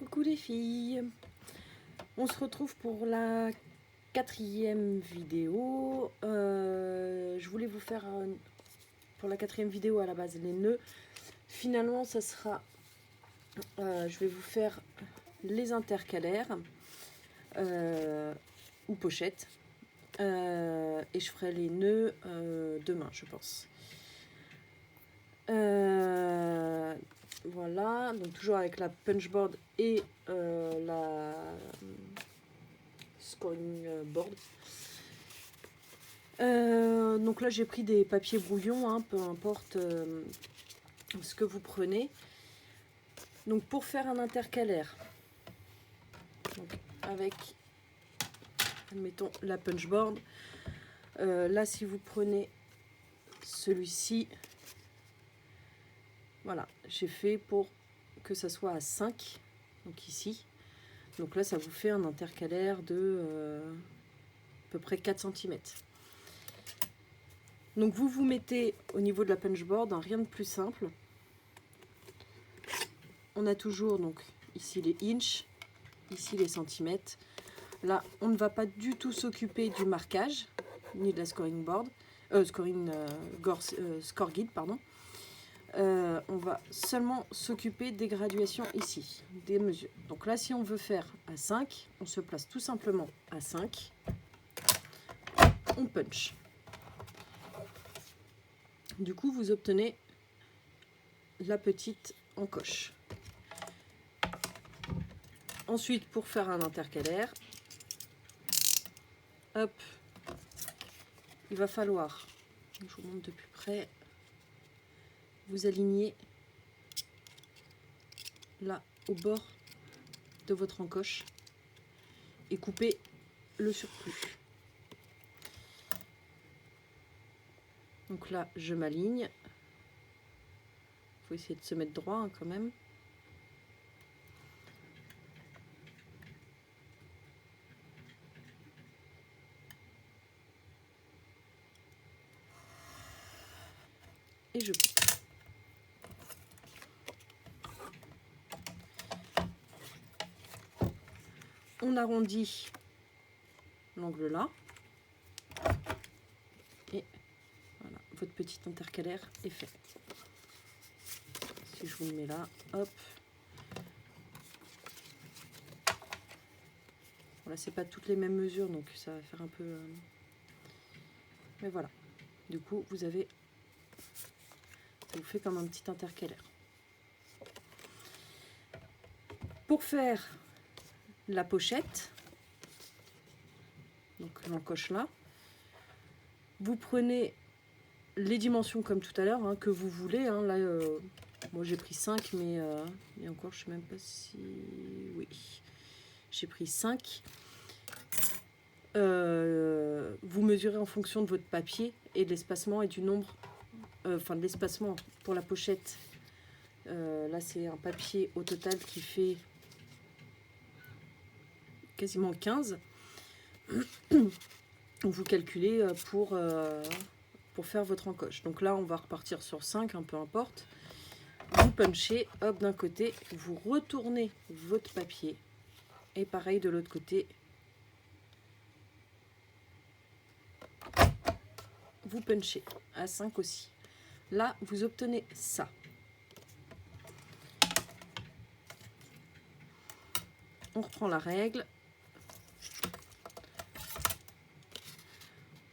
Coucou les filles, on se retrouve pour la 4e vidéo. Je voulais vous faire pour la 4e vidéo à la base les nœuds. Finalement ça sera, je vais vous faire les intercalaires ou pochettes et je ferai les nœuds demain je pense. Voilà, donc toujours avec la punchboard et la scoring board. Donc là j'ai pris des papiers brouillons, hein, peu importe ce que vous prenez. Donc pour faire un intercalaire, donc avec, admettons, la punchboard, là si vous prenez celui-ci, voilà, j'ai fait pour que ça soit à 5, donc ici. Donc là, ça vous fait un intercalaire de à peu près 4 cm. Donc vous vous mettez au niveau de la punchboard, rien de plus simple. On a toujours donc ici les inches, ici les centimètres. Là, on ne va pas du tout s'occuper du marquage, ni de la scoring board, score guide, pardon. On va seulement s'occuper des graduations ici, des mesures. Donc là, si on veut faire à 5, on se place tout simplement à 5. On punch. Du coup, vous obtenez la petite encoche. Ensuite, pour faire un intercalaire, hop, il va falloir, je vous montre de plus près, vous aligner là au bord de votre encoche et couper le surplus. Donc là, je m'aligne. Il faut essayer de se mettre droit hein, quand même. Et je coupe. On arrondit l'angle là. Et voilà, votre petit intercalaire est fait. Si je vous le mets là, hop. Voilà, c'est pas toutes les mêmes mesures, donc ça va faire un peu... Mais voilà. Du coup, vous avez... Ça vous fait comme un petit intercalaire. Pour faire la pochette, donc l'encoche là, vous prenez les dimensions comme tout à l'heure, hein, que vous voulez. Hein, là, moi j'ai pris 5, mais et encore, je sais même pas si... Oui, j'ai pris 5. Vous mesurez en fonction de votre papier et de l'espacement et du nombre, enfin de l'espacement pour la pochette. Là, c'est un papier au total qui fait quasiment 15. Vous calculez pour faire votre encoche. Donc là, on va repartir sur 5, peu importe. Vous punchez, hop, d'un côté, vous retournez votre papier. Et pareil de l'autre côté. Vous punchez à 5 aussi. Là, vous obtenez ça. On reprend la règle.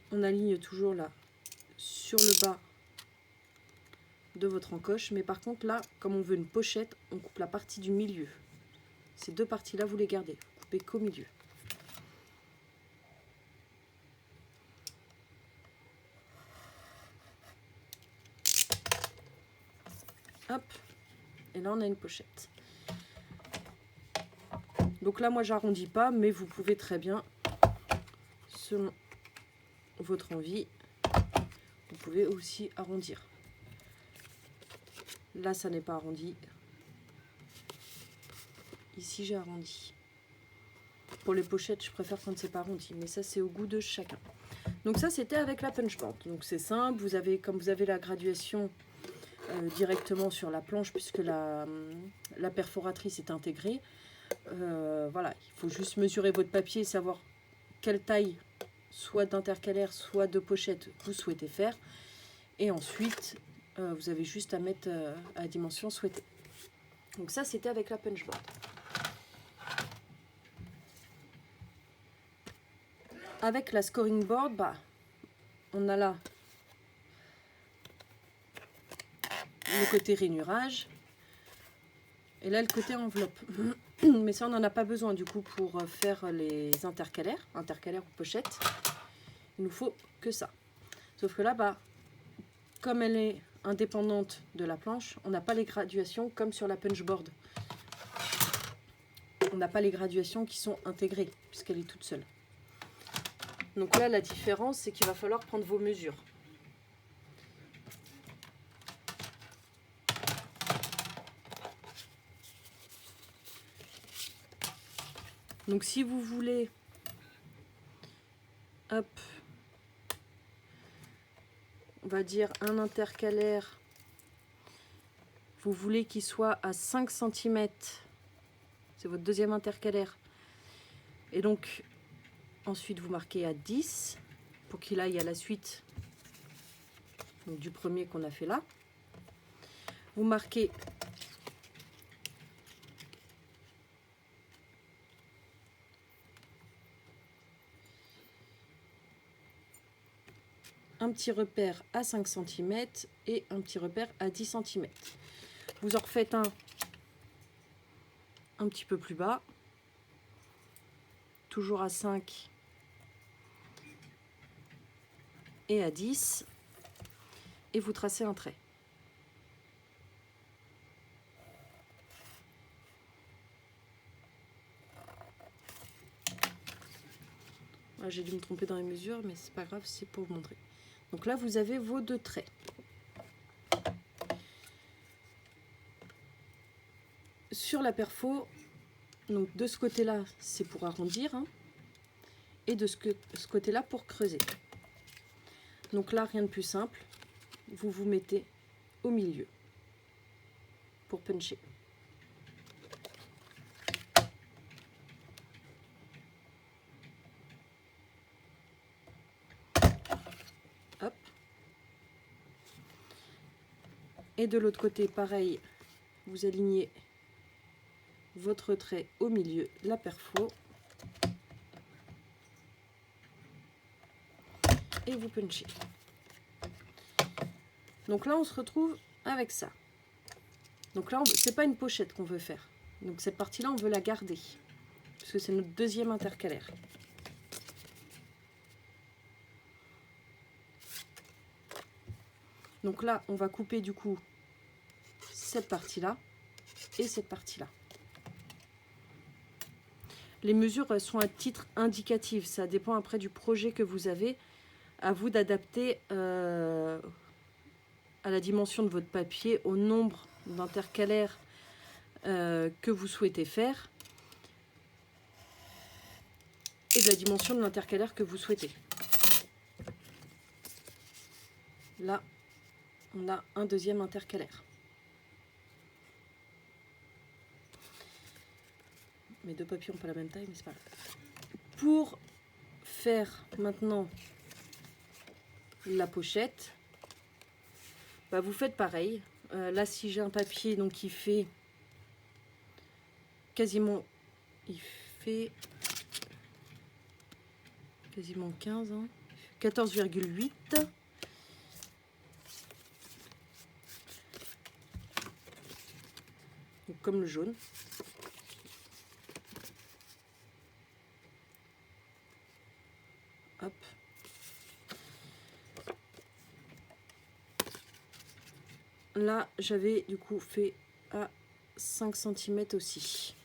On aligne toujours là sur le bas de votre encoche. Mais par contre, là, comme on veut une pochette, on coupe la partie du milieu. Ces deux parties-là, vous les gardez. Vous coupez qu'au milieu. Hop. Et là, on a une pochette. Donc là, moi, j'arrondis pas, mais vous pouvez très bien, selon votre envie, vous pouvez aussi arrondir. Là, ça n'est pas arrondi. Ici, j'ai arrondi. Pour les pochettes, je préfère quand c'est pas arrondi, mais ça, c'est au goût de chacun. Donc ça, c'était avec la punchboard. Donc c'est simple, vous avez, comme vous avez la graduation directement sur la planche, puisque la perforatrice est intégrée, Voilà, il faut juste mesurer votre papier et savoir quelle taille, soit d'intercalaire, soit de pochette, vous souhaitez faire. Et ensuite, vous avez juste à mettre à la dimension souhaitée. Donc ça, c'était avec la punchboard. Avec la scoring board, bah, on a là le côté rainurage et là le côté enveloppe. Mais ça, on n'en a pas besoin du coup pour faire les intercalaires ou pochettes. Il nous faut que ça. Sauf que là, bah, comme elle est indépendante de la planche, on n'a pas les graduations comme sur la punchboard. On n'a pas les graduations qui sont intégrées puisqu'elle est toute seule. Donc là, la différence, c'est qu'il va falloir prendre vos mesures. Donc si vous voulez, hop, on va dire un intercalaire, vous voulez qu'il soit à 5 cm, c'est votre deuxième intercalaire, et donc ensuite vous marquez à 10 pour qu'il aille à la suite donc, du premier qu'on a fait là. Vous marquez un petit repère à 5 cm et un petit repère à 10 cm. Vous en refaites un petit peu plus bas, toujours à 5 et à 10, et vous tracez un trait. J'ai dû me tromper dans les mesures, mais c'est pas grave, c'est pour vous montrer. Donc là, vous avez vos deux traits. Sur la perfo, donc de ce côté-là, c'est pour arrondir, hein, et de ce côté-là pour creuser. Donc là, rien de plus simple, vous vous mettez au milieu pour puncher. Hop. Et de l'autre côté, pareil, vous alignez votre trait au milieu, la perfo, et vous punchez. Donc là, on se retrouve avec ça. Donc là, c'est pas une pochette qu'on veut faire. Donc cette partie-là, on veut la garder, parce que c'est notre deuxième intercalaire. Donc là, on va couper du coup cette partie-là et cette partie-là. Les mesures sont à titre indicatif, ça dépend après du projet que vous avez. À vous d'adapter à la dimension de votre papier, au nombre d'intercalaires que vous souhaitez faire et de la dimension de l'intercalaire que vous souhaitez. Là, on a un deuxième intercalaire. Mes deux papiers n'ont pas la même taille, mais c'est pas grave. Pour faire maintenant la pochette, bah vous faites pareil. Là, si j'ai un papier donc qui fait quasiment, il fait quasiment 15, hein, 14,8. Donc comme le jaune. Hop. Là, j'avais du coup fait à 5 cm aussi.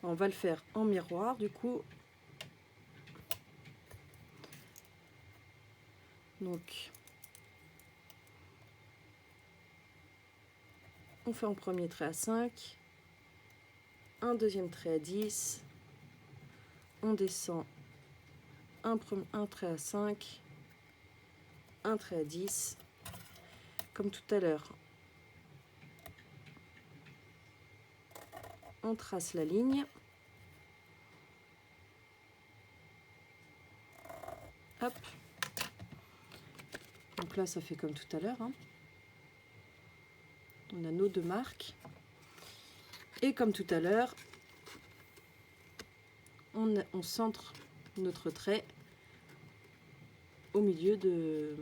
On va le faire en miroir du coup. Donc, on fait un premier trait à 5, un deuxième trait à 10, on descend un trait à 5, un trait à 10, comme tout à l'heure. on trace la ligne. Hop. Donc là, ça fait comme tout à l'heure, hein. On a nos deux marques. Et comme tout à l'heure, on centre notre trait au milieu de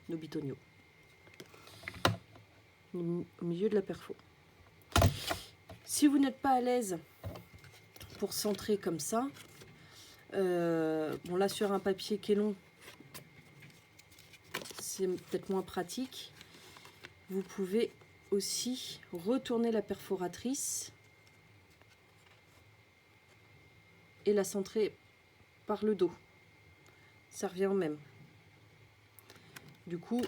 nos bitoniaux, au milieu de la perfo. Si vous n'êtes pas à l'aise pour centrer comme ça, bon là sur un papier qui est long, c'est peut-être moins pratique. Vous pouvez aussi retourner la perforatrice et la centrer par le dos. Ça revient au même. Du coup,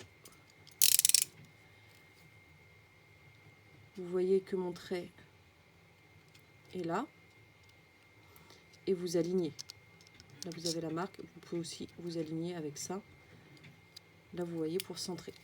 vous voyez que mon trait est là. Et vous alignez. Là, vous avez la marque. Vous pouvez aussi vous aligner avec ça. Là, vous voyez, pour centrer.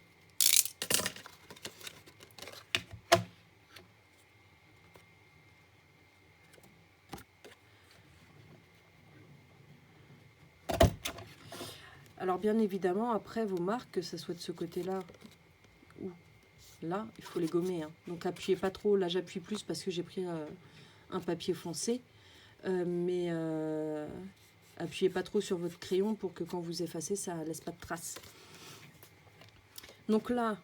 Alors, bien évidemment, après, vos marques, que ce soit de ce côté-là ou là, il faut les gommer, hein. Donc, appuyez pas trop. Là, j'appuie plus parce que j'ai pris un papier foncé. Appuyez pas trop sur votre crayon pour que quand vous effacez, ça ne laisse pas de traces. Donc là,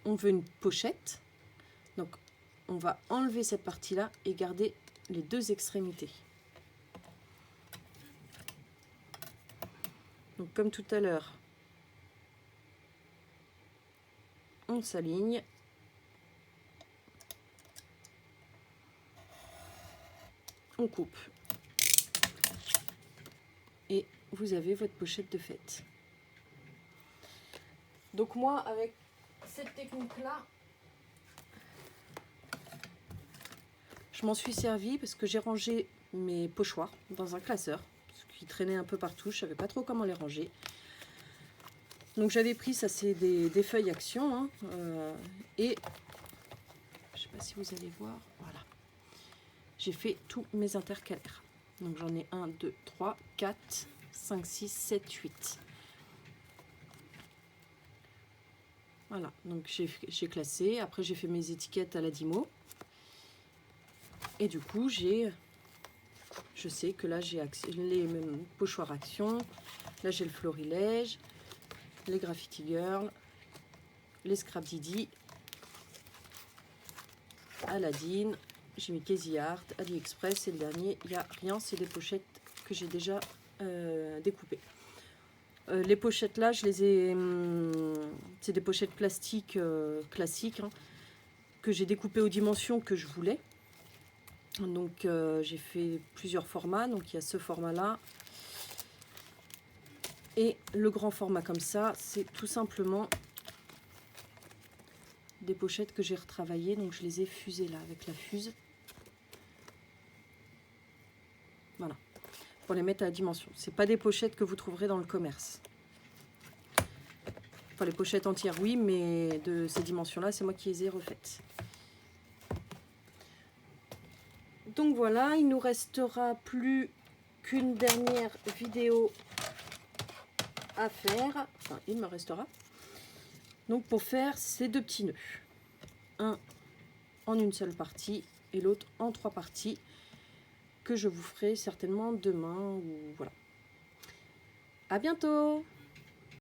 on veut une pochette. Donc, on va enlever cette partie-là et garder les deux extrémités. Donc, comme tout à l'heure, on s'aligne. On coupe. Et vous avez votre pochette de fête. Donc moi, avec cette technique-là, je m'en suis servi parce que j'ai rangé mes pochoirs dans un classeur, ce qui traînait un peu partout. Je ne savais pas trop comment les ranger. Donc j'avais pris, ça c'est des feuilles action, hein, et je ne sais pas si vous allez voir, voilà. J'ai fait tous mes intercalaires. Donc j'en ai 1, 2, 3, 4, 5, 6, 7, 8. Voilà, donc j'ai classé. Après j'ai fait mes étiquettes à la Dymo. Et du coup je sais que là j'ai les pochoirs action. Là j'ai le florilège, les Graffiti Girl, les Scrap Didi, Aladdin. J'ai mis Casey Art, AliExpress, et le dernier, il n'y a rien, c'est des pochettes que j'ai déjà découpées. Les pochettes là, je les ai. C'est des pochettes plastiques classiques, hein, que j'ai découpées aux dimensions que je voulais. Donc j'ai fait plusieurs formats. Donc il y a ce format là. Et le grand format comme ça, c'est tout simplement des pochettes que j'ai retravaillées. Donc je les ai fusées là avec la fuse. Voilà, pour les mettre à la dimension. C'est pas des pochettes que vous trouverez dans le commerce. Enfin, les pochettes entières, oui, mais de ces dimensions-là, c'est moi qui les ai refaites. Donc voilà, il nous restera plus qu'une dernière vidéo à faire. Enfin, il me restera. Donc pour faire ces deux petits nœuds. Un en une seule partie et l'autre en 3 parties, que je vous ferai certainement demain ou voilà. À bientôt!